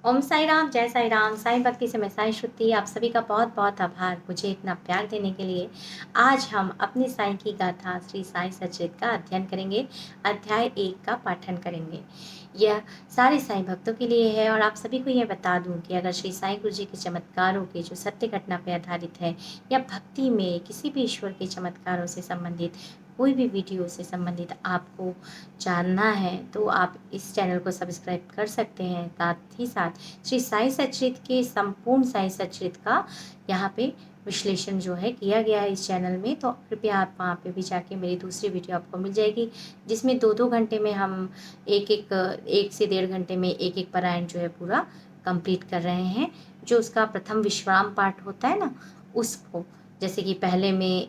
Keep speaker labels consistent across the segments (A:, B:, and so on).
A: ओम साई राम, जय साई राम, साईं भक्ति से मैं साईं श्रुति। आप सभी का बहुत बहुत आभार मुझे इतना प्यार देने के लिए। आज हम अपनी साईं की गाथा श्री साईं सचरित का अध्ययन करेंगे। अध्याय 1 का पाठन करेंगे। यह सारे साईं भक्तों के लिए है और आप सभी को यह बता दूं कि अगर श्री साईं गुरु जी के चमत्कारों के जो सत्य घटना पर आधारित है या भक्ति में किसी भी ईश्वर के चमत्कारों से संबंधित कोई भी वीडियो से संबंधित आपको जानना है तो आप इस चैनल को सब्सक्राइब कर सकते हैं। साथ ही साथ श्री साईं सचरित के संपूर्ण साईं सचरित का यहाँ पे विश्लेषण जो है किया गया है इस चैनल में, तो कृपया आप वहाँ पे भी जाके मेरी दूसरी वीडियो आपको मिल जाएगी, जिसमें 2-2 घंटे में हम एक से 1.5 घंटे में एक पारायण जो है पूरा कंप्लीट कर रहे हैं। जो उसका प्रथम विश्राम पाठ होता है ना, उसको जैसे कि पहले में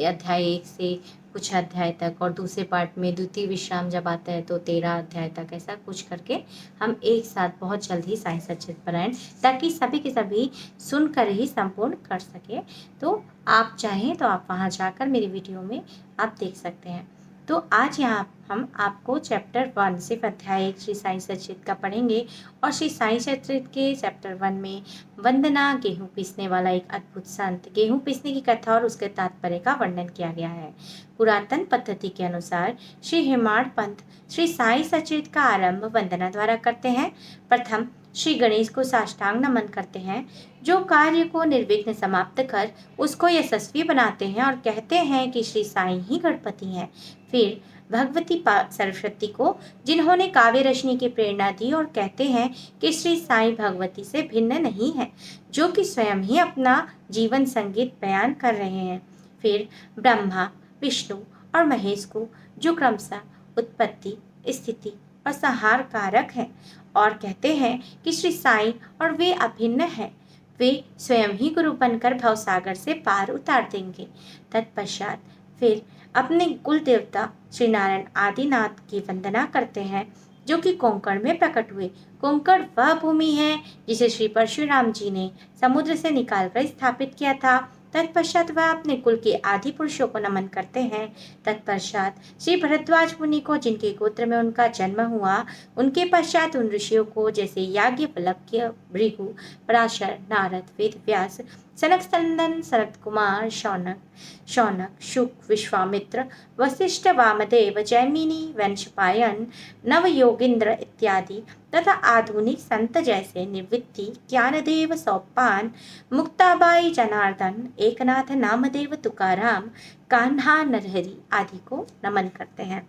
A: अध्याय 1 से कुछ अध्याय तक और दूसरे पार्ट में द्वितीय विश्राम जब आता है तो 13 अध्याय तक, ऐसा कुछ करके हम एक साथ बहुत जल्द ही साईं सचरित पारायण, ताकि सभी के सभी सुनकर ही संपूर्ण कर सके। तो आप चाहें तो आप वहाँ जाकर मेरी वीडियो में आप देख सकते हैं। तो आज यहाँ हम आपको चैप्टर 1 सिर्फ अध्याय 1 श्री साईं सचरित का पढ़ेंगे और श्री साईं सचरित के चैप्टर 1 में वंदना गेहूं पीसने वाला एक अद्भुत संत, गेहूं पीसने की कथा और उसके तात्पर्य का वर्णन किया गया है। पुरातन पद्धति के अनुसार श्री हेमाड़ पंथ श्री साईं सचरित का आरंभ वंदना द्वारा करते हैं। प्रथम श्री गणेश को साष्टांग नमन करते हैं, जो कार्य को निर्विघ्न समाप्त कर उसको यशस्वी बनाते हैं और कहते हैं कि श्री साईं ही गणपति हैं। फिर भगवती सरस्वती को, जिन्होंने काव्य रचनी की प्रेरणा दी, और कहते हैं कि श्री साईं भगवती से भिन्न नहीं है, जो कि स्वयं ही अपना जीवन संगीत बयान कर रहे हैं। फिर ब्रह्मा, विष्णु और महेश को, जो क्रमशः उत्पत्ति, स्थिति और संहार कारक हैं, और कहते हैं कि श्री साईं और वे अभिन्न हैं, वे स्वयं ही गुरु बनकर भवसागर से पार उतार देंगे। तत्पश्चात फिर अपने कुल देवता श्री नारायण आदिनाथ की वंदना करते हैं, जो कि कोंकण में प्रकट हुए। कोंकण वह भूमि है जिसे श्री परशुराम जी ने समुद्र से निकालकर स्थापित किया था। तत्पश्चात वह अपने कुल के आदि पुरुषों को नमन करते हैं। तत्पश्चात श्री भरद्वाज मुनि को, जिनके गोत्र में उनका जन्म हुआ, उनके पश्चात उन ऋषियों को जैसे याज्ञवल्क्य, भृगु, पराशर, नारद, वेद व्यास, सनक सनंदन, सनत कुमार, शौनक, शुक, विश्वामित्र, वशिष्ठ, वामदेव, जैमिनी, वंशपायन, नवयोगींद्र इत्यादि तथा आधुनिक संत जैसे निवृत्ति, ज्ञानदेव, सोपान, मुक्ताबाई, जनार्दन, एकनाथ, नामदेव, तुकाराम, कान्हा, नरहरि आदि को नमन करते हैं।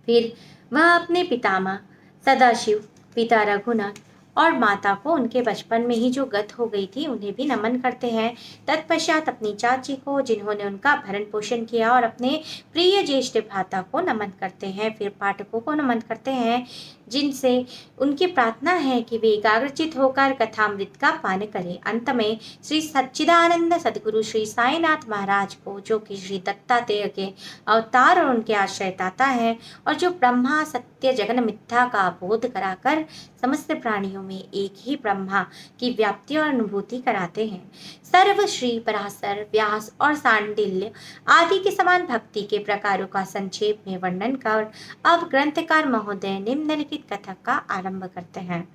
A: फिर वह अपने पितामह सदाशिव, पिता रघुनाथ और माता को उनके बचपन में ही जो गत हो गई थी उन्हें भी नमन करते हैं। तत्पश्चात अपनी चाची को, जिन्होंने उनका भरण पोषण किया, और अपने प्रिय ज्येष्ठ भ्राता को नमन करते हैं। फिर पाठकों को नमन करते हैं, जिनसे उनकी प्रार्थना है कि वे एकाग्रचित होकर कथामृत का पान करें। अंत में श्री सच्चिदानंद सदगुरु श्री साईनाथ महाराज को, जो कि श्री दत्तात्रेय के अवतार और उनके आश्रयदाता है, और जो ब्रह्मा सत्य जगन मिथ्या का बोध कराकर समस्त प्राणियों में एक ही ब्रह्मा की व्याप्ति और अनुभूति कराते हैं। सर्व श्री पराशर, व्यास और सांडिल्य आदि के समान भक्ति के प्रकारों का संक्षेप में वर्णन कर अब ग्रंथकार महोदय निम्नलिखित कथा का आरंभ करते हैं।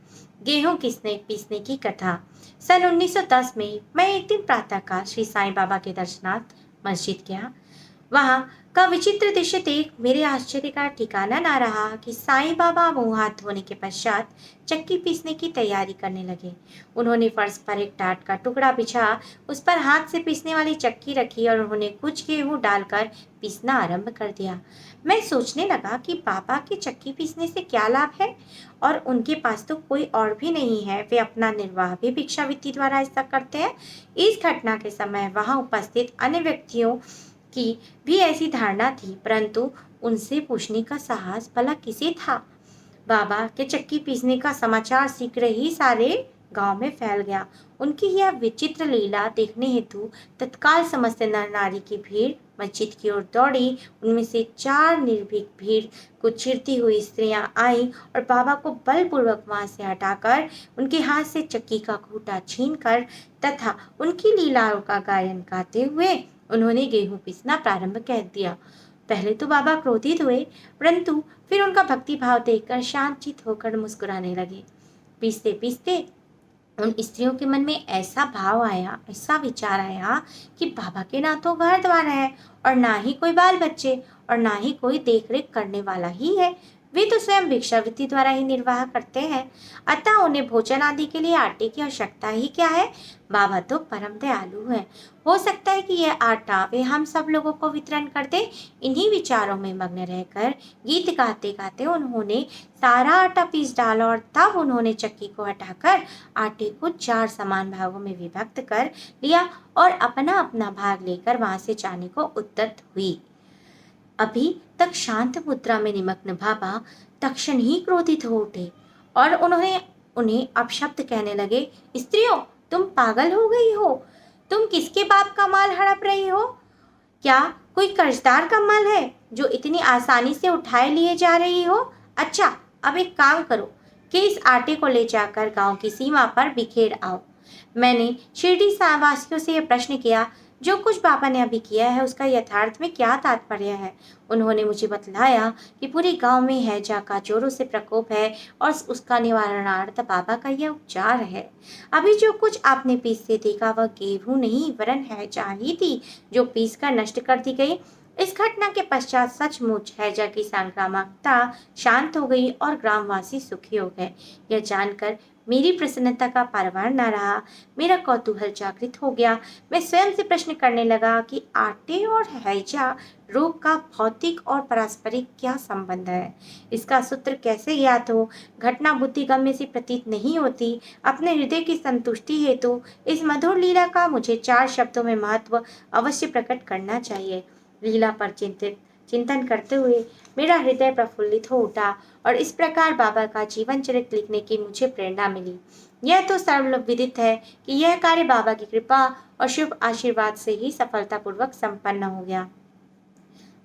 A: गेहूं पीसने की कथा। सन 1910 में मैं एक दिन प्रातःकाल श्री साईं बाबा के दर्शनार्थ मस्जिद गया। वहाँ का विचित्र दृश्य देख मेरे आश्चर्य का ठिकाना ना रहा कि साईं बाबा मुंह हाथ धोने के पश्चात चक्की पीसने की तैयारी करने लगे। उन्होंने फर्श पर एक टाट का टुकड़ा बिछा, उस पर हाथ से पीसने वाली चक्की रखी और उन्होंने कुछ गेहूं डालकर पीसना आरंभ कर दिया। मैं सोचने लगा कि बाबा की चक्की पीसने से क्या लाभ है, और उनके पास तो कोई और भी नहीं है, वे अपना निर्वाह भी भिक्षावृत्ति द्वारा ऐसा करते हैं। इस घटना के समय वहां उपस्थित अन्य व्यक्तियों की भी ऐसी धारणा थी, परंतु उनसे पूछने का साहस भला किसे था। बाबा के चक्की पीसने का समाचार शीघ्र ही सारे गांव में फैल गया। उनकी यह विचित्र लीला देखने हेतु तत्काल समस्त नर नारी की भीड़ मस्जिद की ओर दौड़ी। उनमें से 4 निर्भीक भीड़ को चिरती हुई स्त्रियां आईं और बाबा को बलपूर्वक वहां से हटाकर उनके हाथ से चक्की का खूंटा छीनकर तथा उनकी लीलाओं का गायन गाते हुए उन्होंने गेहूं पीसना प्रारंभ कर दिया। पहले तो बाबा क्रोधित हुए, परंतु फिर उनका भक्ति भाव देखकर शांतचित्त होकर मुस्कुराने लगे। पीसते पीसते उन स्त्रियों के मन में ऐसा भाव आया, ऐसा विचार आया कि बाबा के ना तो घर द्वार है और ना ही कोई बाल बच्चे और ना ही कोई देख रेख करने वाला ही है। वे तो स्वयं भिक्षावृत्ति द्वारा ही निर्वाह करते हैं, अतः उन्हें भोजन आदि के लिए आटे की आवश्यकता ही क्या है। बाबा तो परम दयालु हैं। हो सकता है कि यह आटा वे हम सब लोगों को वितरण कर दे। इन्हीं विचारों में मग्न रहकर गीत गाते गाते उन्होंने सारा आटा पीस डाला और तब उन्होंने चक्की को हटाकर आटे को 4 समान भागों में विभक्त कर लिया और अपना अपना भाग लेकर वहां से जाने को उद्यत हुई। अभी तक शांत मुद्रा में निमग्न बाबा तक्षण ही क्रोधित हो उठे और उन्हें अपशब्द कहने लगे, स्त्रियों, तुम पागल हो गई हो? तुम किसके बाप का माल हड़प रही हो? क्या कोई कर्जदार का माल है जो इतनी आसानी से उठाए लिए जा रही हो? अच्छा, अब एक काम करो कि इस आटे को ले जाकर गांव की सीमा पर बिखेर आओ। मैंने शिरडी वासियों से यह प्रश्न किया, जो कुछ बाबा ने अभी किया है उसका यथार्थ में क्या तात्पर्य है। उन्होंने मुझे बतलाया कि पूरे गांव में हैजा का जोरों से प्रकोप है और उसका निवारणार्थ बाबा का यह उपचार है। अभी जो कुछ आपने पीस से देखा वह गेहूं नहीं वरन हैजा ही थी जो पीस कर नष्ट कर दी गई। इस घटना के पश्चात सचमुच हैजा की संक्रामकता शांत हो गई और ग्रामवासी सुखी हो गए। यह जानकर मेरी प्रसन्नता का पारवार न रहा। मेरा कौतूहल जागृत हो गया। मैं स्वयं से प्रश्न करने लगा कि आटे और हैजा रोग का भौतिक और पारस्परिक क्या संबंध है। इसका सूत्र कैसे ज्ञात हो, घटना बुद्धिगम्य से प्रतीत नहीं होती। अपने हृदय की संतुष्टि हेतु इस मधुर लीला का मुझे 4 शब्दों में महत्व अवश्य प्रकट करना चाहिए। लीला पर चिंतन करते हुए मेरा हृदय प्रफुल्लित हो उठा और इस प्रकार बाबा का जीवन चरित्र लिखने की मुझे प्रेरणा मिली। यह तो सर्वविदित है कि यह कार्य बाबा की कृपा और शुभ आशीर्वाद से ही सफलतापूर्वक संपन्न हो गया।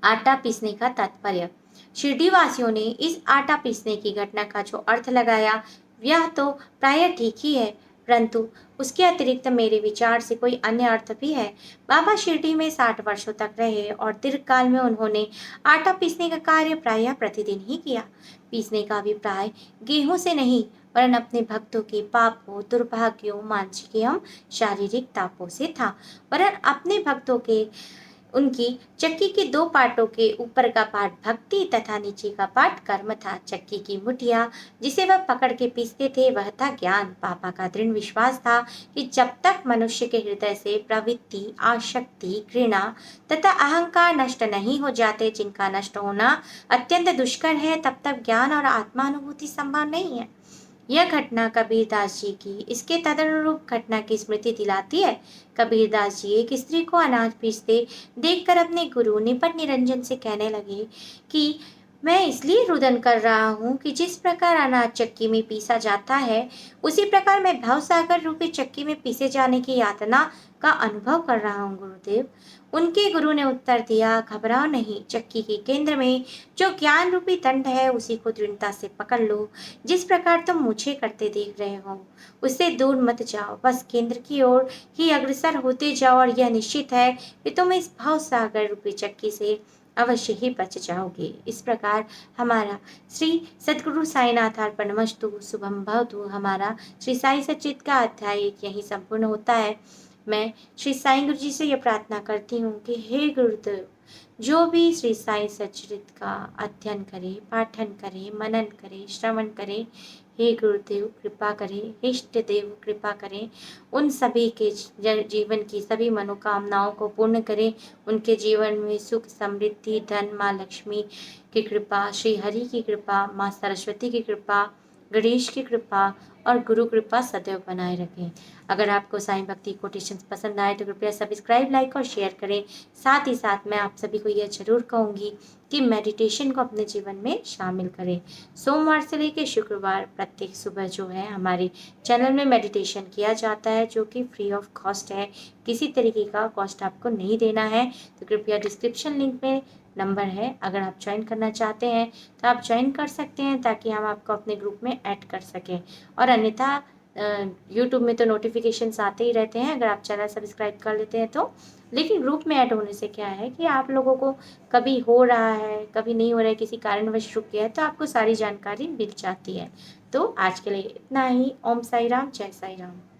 A: आटा पीसने का तात्पर्य। शिरडी वासियों ने इस आटा पीसने की घटना का जो अर्थ लगाया यह तो प्रायः ठीक ही है, परंतु उसके अतिरिक्त मेरे विचार से कोई अन्य अर्थ भी है। बाबा शिरडी में 60 वर्षों तक रहे और दीर्घकाल में उन्होंने आटा पीसने का कार्य प्रायः प्रतिदिन ही किया। पीसने का अभिप्राय गेहूं से नहीं वरन अपने भक्तों के पापों, दुर्भाग्यों, मानसिक एवं शारीरिक तापों से था। वरन अपने भक्तों के उनकी चक्की के 2 पार्टों के ऊपर का पार्ट भक्ति तथा नीचे का पार्ट कर्म था। चक्की की मुठिया जिसे वह पकड़ के पीसते थे वह था ज्ञान। पापा का दृढ़ विश्वास था कि जब तक मनुष्य के हृदय से प्रवृत्ति, आसक्ति, घृणा तथा अहंकार नष्ट नहीं हो जाते, जिनका नष्ट होना अत्यंत दुष्कर है, तब तक ज्ञान और आत्मानुभूति संभव नहीं है। यह घटना कबीरदास जी की इसके तदनुरूप घटना की स्मृति दिलाती है। कबीरदास जी एक स्त्री को अनाज पीसते देखकर अपने गुरु निपट निरंजन से कहने लगे कि मैं इसलिए रुदन कर रहा हूँ कि जिस प्रकार अनाज चक्की में पीसा जाता है उसी प्रकार मैं भवसागर रूपी चक्की में पीसे जाने की यातना का अनुभव कर रहा हूँ गुरुदेव। उनके गुरु ने उत्तर दिया, घबराओ नहीं, चक्की के केंद्र में जो ज्ञान रूपी दंड है उसी को दृढ़ता से पकड़ लो। जिस प्रकार तुम मुझे करते देख रहे हो उससे दूर मत जाओ, बस केंद्र की ओर ही अग्रसर होते जाओ और यह निश्चित है कि तुम इस भव सागर रूपी चक्की से अवश्य ही बच जाओगे। इस प्रकार हमारा श्री सद्गुरु साईनाथ अर्पणमस्तु। शुभम भवतु। हमारा श्री साई सच्चित का अध्याय यही संपूर्ण होता है। मैं श्री साईं गुरु जी से यह प्रार्थना करती हूँ कि हे गुरुदेव, जो भी श्री साई सच्चित का अध्ययन करे, पाठन करे, मनन करे, श्रवण करे, हे गुरुदेव कृपा करें, इष्ट देव कृपा करें, उन सभी के जीवन की सभी मनोकामनाओं को पूर्ण करें। उनके जीवन में सुख, समृद्धि, धन, माँ लक्ष्मी की कृपा, श्री हरि की कृपा, माँ सरस्वती की कृपा, गणेश की कृपा और गुरु कृपा सदैव बनाए रखें। अगर आपको साईं भक्ति कोटेशंस पसंद आए तो कृपया सब्सक्राइब, लाइक और शेयर करें। साथ ही साथ मैं आप सभी को यह जरूर कहूँगी कि मेडिटेशन को अपने जीवन में शामिल करें। सोमवार से लेकर शुक्रवार प्रत्येक सुबह जो है हमारे चैनल में मेडिटेशन किया जाता है, जो कि फ्री ऑफ कॉस्ट है। किसी तरीके का कॉस्ट आपको नहीं देना है। तो कृपया डिस्क्रिप्शन लिंक में नंबर है, अगर आप ज्वाइन करना चाहते हैं तो आप ज्वाइन कर सकते हैं, ताकि हम आपको अपने ग्रुप में ऐड कर सकें। और अन्यथा यूट्यूब में तो नोटिफिकेशंस आते ही रहते हैं अगर आप चैनल सब्सक्राइब कर लेते हैं तो। लेकिन ग्रुप में ऐड होने से क्या है कि आप लोगों को कभी हो रहा है, कभी नहीं हो रहा है, किसी कारणवश रुक गया है, तो आपको सारी जानकारी मिल जाती है। तो आज के लिए इतना ही। ओम साई राम, जय साई राम।